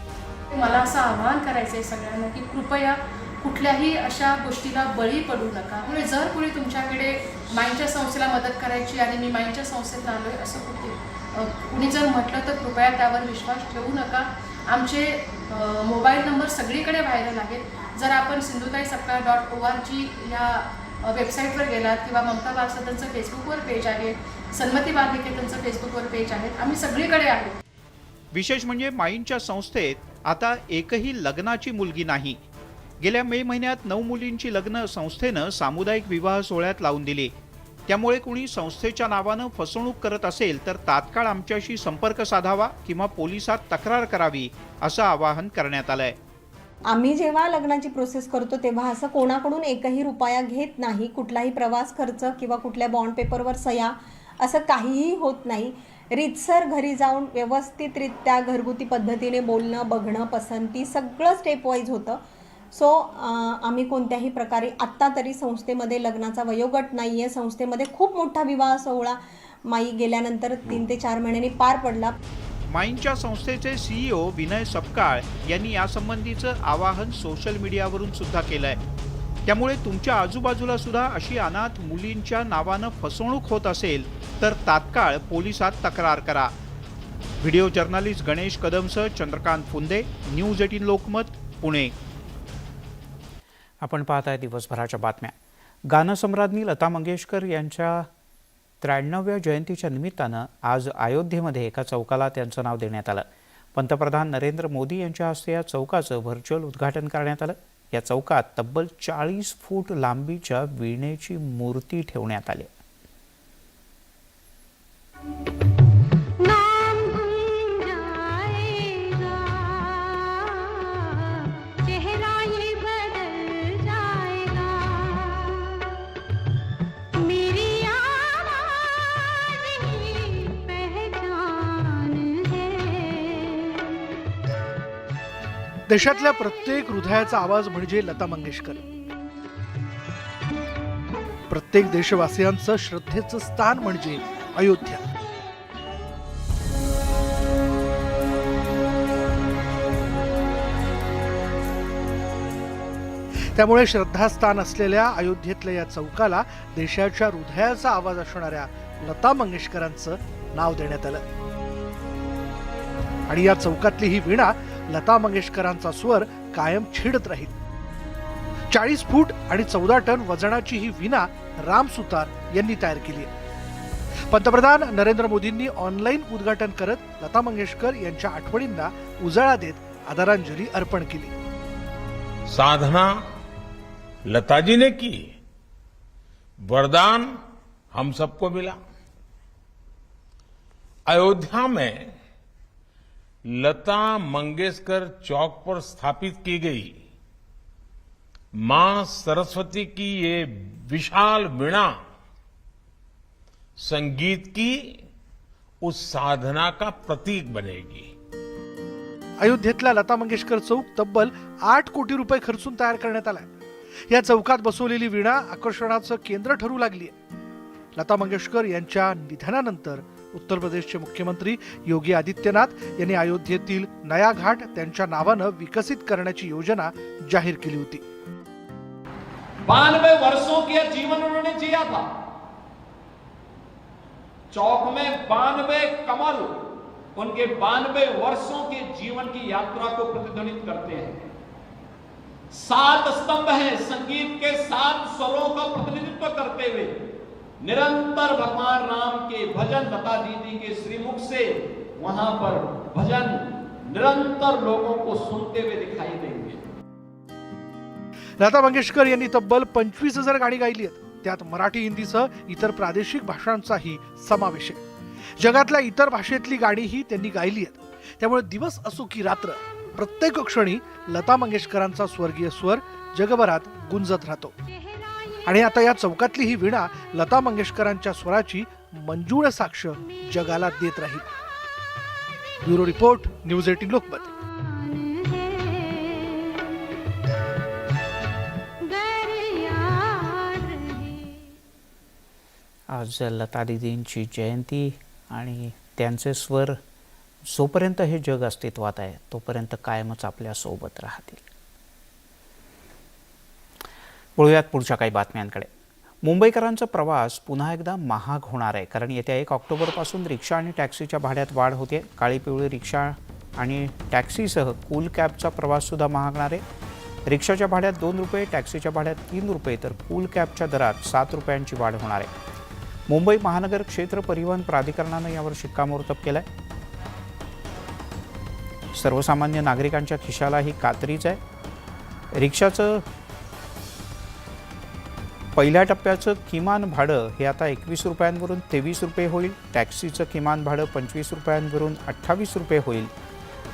मला असं आवाहन करायचं आहे सगळ्यांना की कृपया कुठल्याही अशा गोष्टीला बळी पडू नका. म्हणजे जर कोणी तुमच्याकडे माईंच्या संस्थेला मदत करायची आणि मी माईंच्या संस्थेत आलोय असं कुणी जर म्हटलं तर कृपया त्यावर विश्वास ठेवू नका. आमचे मोबाईल नंबर सगळीकडे व्हायरल आहेत. जर आपण sindhutaisapkal.org या वेबसाईटवर गेलात किंवा ममता बालसदनचं फेसबुकवर पेज आहे, सन्मती बालनिकेतनचं फेसबुकवर पेज आहेत, आम्ही सगळीकडे आहोत. विशेष म्हणजे माईंच्या संस्थेत आता एकही लग्नाची मुलगी नाही. गेल्या मे महिन्यात 9 मुलींची लग्न संस्थेनं सामुदायिक विवाह सोहळ्यात लावून दिली. त्यामुळे कुणी संस्थेच्या नावानं फसवणूक करत असेल तर तात्काळ आमच्याशी संपर्क साधावा किंवा पोलिसात तक्रार करावी असं आवाहन करण्यात आलंय. आम्ही जेव्हा लग्नाची प्रोसेस करतो तेव्हा असं कोणाकडून एकही रुपया घेत नाही. कुठलाही प्रवास खर्च किंवा कुठल्या बॉन्ड पेपरवर सह्या असं काहीही होत नाही. रीतसर घरी जाऊन व्यवस्थितरित्या घरगुती पद्धतीने बोलणं, बघणं, पसंती सगळं स्टेप वाईज होतं. सो आम्ही कोणत्याही प्रकारे आत्ता तरी संस्थेमध्ये लग्नाचा वयोगट नाही आहे. संस्थेमध्ये खूप मोठा विवाह सोहळा माई गेल्यानंतर 3 ते 4 महिन्यांनी पार पडला. माईंच्या संस्थेचे CEO विनय सपकाळ यांनी यासंबंधीचं आवाहन सोशल मीडियावरून सुद्धा केलंय. त्यामुळे तुमच्या आजूबाजूला सुद्धा अशी अनाथ मुलींच्या नावानं फसवणूक होत असेल तर तात्काळ पोलिसात तक्रार करा. व्हिडिओ जर्नलिस्ट गणेश कदमसह चंद्रकांत फुंदे, न्यूज 18 लोकमत, पुणे. आपण पाहताय दिवसभराच्या बातम्या. गानसम्राज्ञी लता मंगेशकर यांच्या 93व्या जयंतीच्या निमित्तानं आज अयोध्येमध्ये एका चौकाला त्यांचं नाव देण्यात आलं. पंतप्रधान नरेंद्र मोदी यांच्या हस्ते या चौकाचं व्हर्च्युअल उद्घाटन करण्यात आलं. या चौकात तब्बल 40 फूट लांबीच्या वीणेची मूर्ती ठेवण्यात आली. देशातल्या प्रत्येक हृदयाचा आवाज म्हणजे लता मंगेशकर. प्रत्येक देशवासियांचं श्रद्धेचं स्थान म्हणजे अयोध्या. त्यामुळे श्रद्धास्थान असलेल्या अयोध्येतल्या या चौकाला देशाच्या हृदयाचा आवाज असणाऱ्या लता मंगेशकरांचं नाव देण्यात आलं. आणि या चौकातली ही वीणा लता मंगेशकरांचा स्वर कायम छेडत राहील. 40 फूट आणि 14 टन वजनाची ही वीणा राम सुतार यांनी तयार केली आहे. पंतप्रधान नरेंद्र मोदींनी ऑनलाईन उद्घाटन करत लता मंगेशकर यांच्या आठवणींना उजाळा देत आदरांजली अर्पण केली. साधना लता जी ने की, वरदान हम सबको मिला. अयोध्या में लता मंगेशकर चौक पर स्थापित की गई मां सरस्वती की ये विशाल वीणा संगीत की उस साधना का प्रतीक बनेगी. अयोध्येतला लता मंगेशकर चौक तब्बल 8 कोटी रुपये खर्चून तयार करण्यात आलाय. या चौकात बसवलेली वीणा आकर्षणाचं केंद्र ठरू लागली आहे. लता मंगेशकर यांच्या निधनानंतर उत्तर प्रदेशचे मुख्यमंत्री योगी आदित्यनाथ यांनी अयोध्येतील नया घाट त्यांच्या नावानं विकसित करण्याची योजना जाहीर केली होती. 92 वर्षों का जीवन उन्होंने जिया था. चौक में 92 कमल उनके 92 वर्षों के जीवन की यात्रा को प्रतिध्वनित करते हैं. 7 स्तंभ हैं संगीत के 7 स्वरों का प्रतिनिधित्व करते हुए. निरंतर भगवान राम के भजन लता दीदी के श्रीमुख से वहां पर भजन निरंतर लोगों को सुनते हुए दिखाई देंगे. लता मंगेशकर यांनी तब्बल 25,000 गाणी गायली आहेत. त्यात मराठी, हिंदीसह इतर प्रादेशिक भाषांचाही समावेश आहे. जगातल्या इतर भाषेतली गाणीही त्यांनी गायली आहेत. त्यामुळे दिवस असो की रात्र प्रत्येक क्षणी लता मंगेशकरांचा स्वर्गीय स्वर जगभरात गुंजत राहतो. आणि आता या चौकातली ही वीणा लता मंगेशकरांच्या स्वराची मंजूळ साक्ष जगाला देत राहील. Bureau report, news 18 Lokmat. आज लता दीदींची जयंती आणि त्यांचे स्वर जोपर्यंत हे जग अस्तित्वात आहे तोपर्यंत कायमच आपल्या सोबत राहतील. वळूयात पुढच्या काही बातम्यांकडे. मुंबईकरांचा प्रवास पुन्हा एकदा महाग होणार आहे, कारण येत्या 1 ऑक्टोबरपासून रिक्षा आणि टॅक्सीच्या भाड्यात वाढ होते. काळी पिवळी रिक्षा आणि टॅक्सीसह कूल कॅबचा प्रवाससुद्धा महागणार आहे. रिक्षाच्या भाड्यात 2 रुपये, टॅक्सीच्या भाड्यात 3 रुपये तर कूल कॅबच्या दरात 7 रुपयांची वाढ होणार आहे. मुंबई महानगर क्षेत्र परिवहन प्राधिकरणानं यावर शिक्कामोर्तब केलं आहे. सर्वसामान्य नागरिकांच्या खिशाला ही कात्रीच आहे. रिक्षाचं पहिल्या टप्प्याचं किमान भाडं हे आता 21 रुपयांवरून 23 रुपये होईल. टॅक्सीचं किमान भाडं 25 रुपयांवरून 28 रुपये होईल.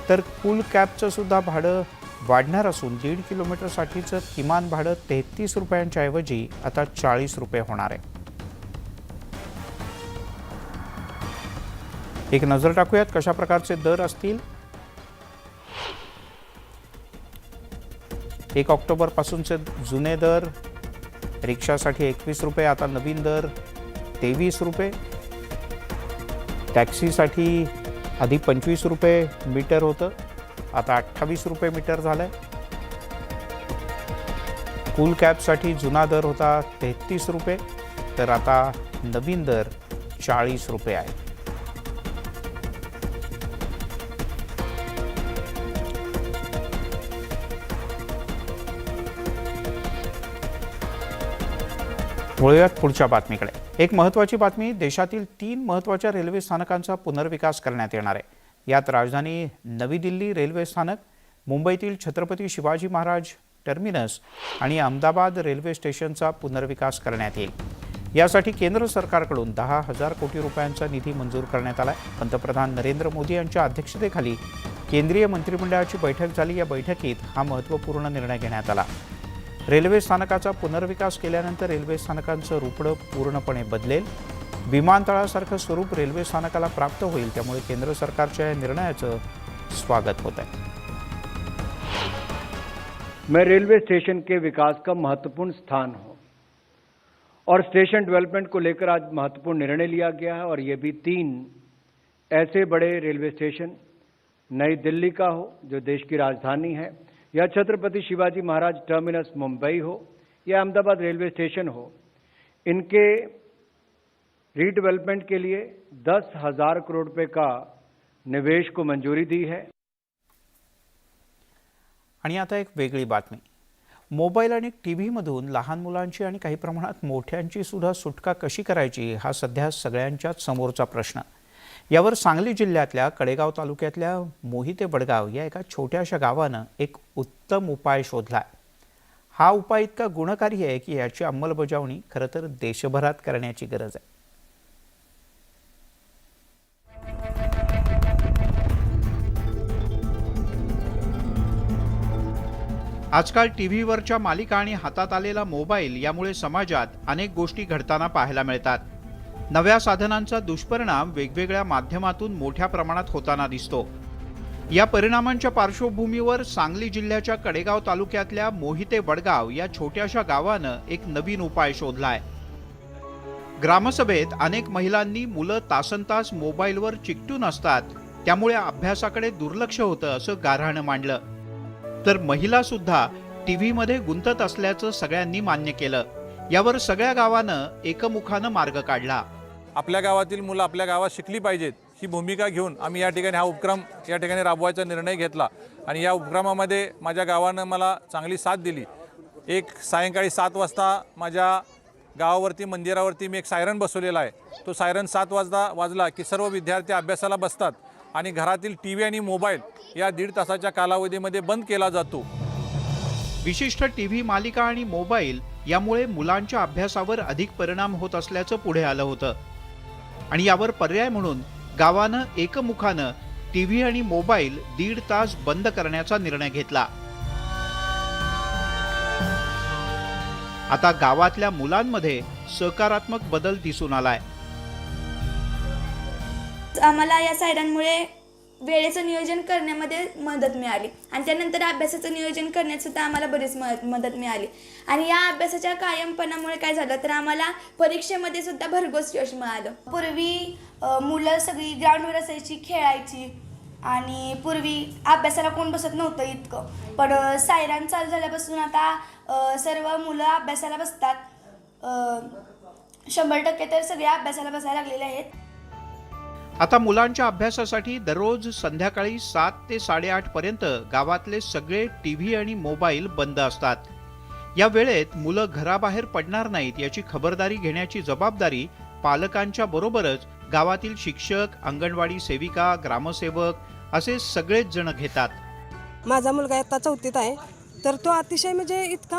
तर कूल कॅबचं सुद्धा भाडं वाढणार असून 1.5 किलोमीटरसाठीचं किमान भाडं 33 रुपयांच्या ऐवजी आता 40 रुपये होणार आहे. एक नजर टाकूयात कशा प्रकारचे दर असतील. 1 ऑक्टोबरपासूनचे जुने दर. रिक्षासाठी 21 रुपये, आता नवीन दर 23 रुपये. टॅक्सीसाठी आधी 25 रुपये मीटर होतं, आता 28 रुपये मीटर झालंय. कूल कॅबसाठी जुना दर होता 33 रुपये, तर आता नवीन दर 40 रुपये आहे. वळूयात पुढच्या बातमीकडे. एक महत्त्वाची बातमी. देशातील 3 महत्त्वाच्या रेल्वे स्थानकांचा पुनर्विकास करण्यात येणार आहे. यात राजधानी नवी दिल्ली रेल्वे स्थानक, मुंबईतील छत्रपती शिवाजी महाराज टर्मिनस आणि अहमदाबाद रेल्वे स्टेशनचा पुनर्विकास करण्यात येईल. यासाठी केंद्र सरकारकडून 10,000 कोटी रुपयांचा निधी मंजूर करण्यात आला आहे. पंतप्रधान नरेंद्र मोदी यांच्या अध्यक्षतेखाली केंद्रीय मंत्रिमंडळाची बैठक झाली. या बैठकीत हा महत्त्वपूर्ण निर्णय घेण्यात आला. रेल्वे स्थानकाचा पुनर्विकास केल्यानंतर रेल्वे स्थानकांचं रूपडं पूर्णपणे बदलेल. विमानतळासारखं स्वरूप रेल्वे स्थानकाला प्राप्त होईल. त्यामुळे केंद्र सरकारच्या या निर्णयाचं स्वागत होत आहे. मैं रेलवे स्टेशन के विकास का महत्वपूर्ण स्थान हूं और स्टेशन डेवलपमेंट को लेकर आज महत्वपूर्ण निर्णय लिया गया है. और ये भी 3 ऐसे बड़े रेलवे स्टेशन, नई दिल्ली का हो जो देश की राजधानी है, या छत्रपति शिवाजी महाराज टर्मिनस मुंबई हो, या अहमदाबाद रेलवे स्टेशन हो, इनके रीडेवलपमेंट के लिए 10,000 करोड़ रुपए का निवेश को मंजूरी दी है. आणि आता एक वेगळी बातमी. मोबाईल आणि टीव्हीमधून लहान मुलांची आणि काही प्रमाणात मोठ्यांची सुद्धा सुटका कशी करायची हा सध्या सगळ्यांच्याच समोरचा प्रश्न. यावर सांगली जिल्ह्यातल्या कडेगाव तालुक्यातल्या मोहिते वडगाव या एका छोट्याशा गावानं एक उत्तम उपाय शोधला. हा उपाय इतका गुणकारी आहे की याची अंमलबजावणी खरं तर देशभरात करण्याची गरज आहे. आजकाल टीव्हीवरच्या मालिका आणि हातात आलेला मोबाईल यामुळे समाजात अनेक गोष्टी घडताना पाहायला मिळतात. नव्या साधनांचा दुष्परिणाम वेगवेगळ्या माध्यमातून मोठ्या प्रमाणात होताना दिसतो. या परिणामांच्या पार्श्वभूमीवर सांगली जिल्ह्याच्या कडेगाव तालुक्यातल्या मोहिते वडगाव या छोट्याशा गावानं एक नवीन उपाय शोधलाय. ग्रामसभेत अनेक महिलांनी मुलं तासनतास मोबाईलवर चिकटून असतात, त्यामुळे अभ्यासाकडे दुर्लक्ष होतं असं गाऱ्हाणं मांडलं. तर महिला सुद्धा टीव्हीमध्ये गुंतत असल्याचं सगळ्यांनी मान्य केलं. यावर सगळ्या गावानं एकमुखानं मार्ग काढला. आपल्या गावातील मुलं आपल्या गावात शिकली पाहिजेत ही भूमिका घेऊन आम्ही या ठिकाणी हा उपक्रम या ठिकाणी राबवायचा निर्णय घेतला. आणि या उपक्रमामध्ये माझ्या गावानं मला चांगली साथ दिली. एक सायंकाळी 7 वाजता माझ्या गावावरती मंदिरावरती मी एक सायरन बसवलेला आहे. तो सायरन 7 वाजता वाजला की सर्व विद्यार्थी अभ्यासाला बसतात आणि घरातील टीव्ही आणि मोबाईल या 1.5 तासाच्या कालावधीमध्ये बंद केला जातो. विशिष्ट टीव्ही मालिका आणि मोबाईल यामुळे मुलांच्या अभ्यासावर अधिक परिणाम होत असल्याचं पुढे आलं होतं. आणि यावर पर्याय म्हणून गावानं एकमुखानं टीव्ही आणि मोबाईल 1.5 तास बंद करण्याचा निर्णय घेतला. आता गावातल्या मुलांमध्ये सकारात्मक बदल दिसून आलाय. आम्हाला या सायरनमुळे वेळेचं नियोजन करण्यामध्ये मदत मिळाली आणि त्यानंतर अभ्यासाचं नियोजन करण्यात सुद्धा आम्हाला बरीच मदत मिळाली. आणि या अभ्यासाच्या कायमपणामुळे काय झालं तर आम्हाला परीक्षेमध्ये सुद्धा भरघोस यश मिळालं. पूर्वी मुलं सगळी ग्राउंडवर असायची, खेळायची आणि पूर्वी अभ्यासाला कोण बसत नव्हतं इतकं. पण सायरन चालू झाल्यापासून आता सर्व मुलं अभ्यासाला बसतात. 100% तर सगळे अभ्यासाला बसायला लागलेले आहेत. आता मुलांच्या अभ्यासासाठी दररोज संध्याकाळी 7 ते 8:30 पर्यंत गावातले सगळे टीव्ही आणि मोबाईल बंद असतात. या वेळेत मुलं घराबाहेर पडणार नाहीत याची खबरदारी घेण्याची जबाबदारी पालकांच्या बरोबरच गावातील शिक्षक, अंगणवाडी सेविका, ग्रामसेवक असे सगळेच जण घेतात. माझा मुलगा आता 4थीत आहे, तर तो अतिशय म्हणजे इतका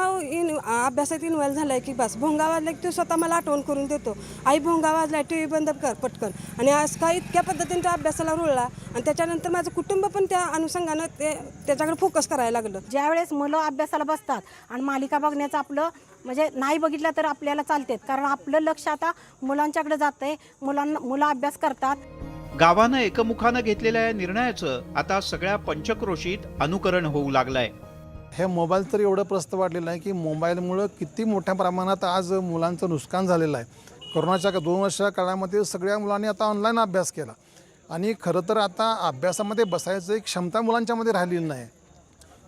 अभ्यासात इन्व्हॉल्व झाला आहे की बस भोंगा वाजला की तो स्वतः मला आठवण करून देतो, आई भोंगा वाजला, टी व्ही बंद कर पटकन. आणि आज काय इतक्या पद्धतीने तो अभ्यासाला रुळला आणि त्याच्यानंतर माझं कुटुंब पण त्या अनुषंगानं त्याच्याकडे फोकस करायला लागलं. ज्यावेळेस मुलं अभ्यासाला बसतात आणि मालिका बघण्याचं आपलं म्हणजे नाही बघितलं तर आपल्याला चालते, कारण आपलं लक्ष आता मुलांच्याकडे जातंय, मुलं अभ्यास करतात. गावानं एकमुखानं घेतलेल्या या निर्णयाचं आता सगळ्या पंचक्रोशीत अनुकरण होऊ लागलंय. हे मोबाईल तर एवढं प्रस्त वाढलेलं आहे की मोबाईलमुळं किती मोठ्या प्रमाणात आज मुलांचं नुकसान झालेलं आहे. कोरोनाच्या 2 वर्षाच्या काळामध्ये सगळ्या मुलांनी आता ऑनलाईन अभ्यास केला आणि खरं तर आता अभ्यासामध्ये बसायचं एक क्षमता मुलांच्यामध्ये राहिलेली नाही.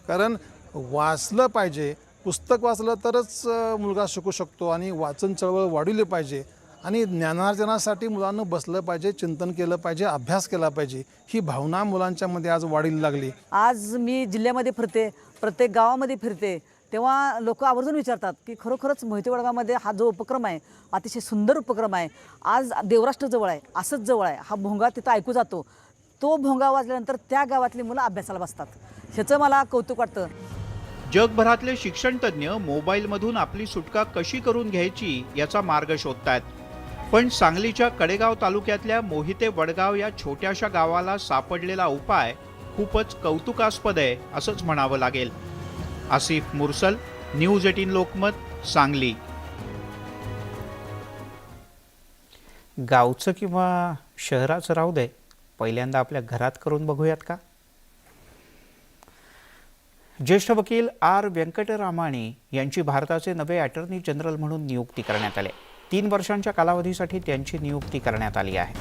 कारण वाचलं पाहिजे, पुस्तक वाचलं तरच मुलगा शिकू शकतो आणि वाचन चळवळ वाढवली पाहिजे आणि ज्ञानार्जनासाठी मुलांना बसलं पाहिजे, चिंतन केलं पाहिजे, अभ्यास केला पाहिजे, ही भावना मुलांच्यामध्ये आज वाढीला लागली. आज मी जिल्ह्यामध्ये फिरते, प्रत्येक गावामध्ये फिरते, तेव्हा लोक आवर्जून विचारतात की खरोखरच मोहिते वडगावमध्ये हा जो उपक्रम आहे अतिशय सुंदर उपक्रम आहे. आज देवराष्ट्र जवळ आहे, असंच जवळ आहे, हा भोंगा तिथं ऐकू जातो. तो भोंगा वाजल्यानंतर त्या गावातली मुलं अभ्यासाला बसतात. ह्याचं मला कौतुक वाटतं. जगभरातले शिक्षण तज्ज्ञ मोबाईलमधून आपली सुटका कशी करून घ्यायची याचा मार्ग शोधतायत. पण सांगलीच्या कडेगाव तालुक्यातल्या मोहिते वडगाव या छोट्याशा गावाला सापडलेला उपाय खूपच कौतुकास्पद आहे असंच म्हणावं लागेल. आसिफ मुरसल, न्यूज 18 लोकमत, सांगली. गावचं किंवा शहराचं राहू दे, पहिल्यांदा आपल्या घरात करून बघूयात का? ज्येष्ठ वकील आर व्यंकटरामाणी यांची भारताचे नवे अटर्नी जनरल म्हणून नियुक्ती करण्यात आली. 3 वर्षांच्या कालावधीसाठी त्यांची नियुक्ती करण्यात आली आहे.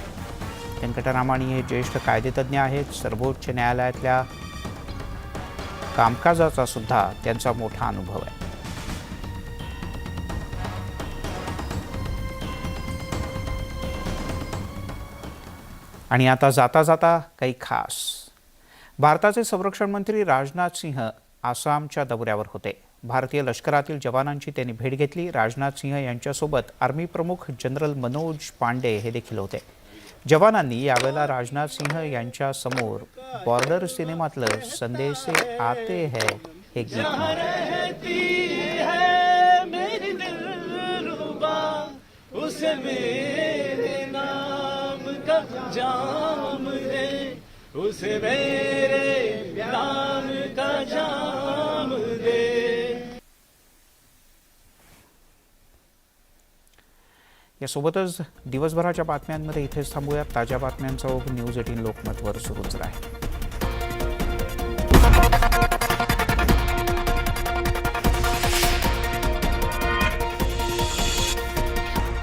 व्यंकटरामाणी हे ज्येष्ठ कायदेतज्ञ आहेत. सर्वोच्च न्यायालयातल्या कामकाजाचा सुद्धा त्यांचा मोठा अनुभव आहे. आणि आता जाता जाता काही खास. भारताचे संरक्षण मंत्री राजनाथ सिंह आसामच्या दौऱ्यावर होते. भारतीय लष्करातील जवानांची त्यांनी भेट घेतली. राजनाथ सिंह यांच्यासोबत आर्मी प्रमुख जनरल मनोज पांडे हे देखील होते. जवानांनी यावेळेला राजनाथ सिंह यांच्या समोर बॉर्डर सिनेमातलं संदेशे आते है हे गीत यासोबतच दिवसभराच्या बातम्यांमध्ये इथेच थांबूया. ताज्या बातम्यांचा ओघ न्यूज 18 लोकमतवर सुरूच राहील.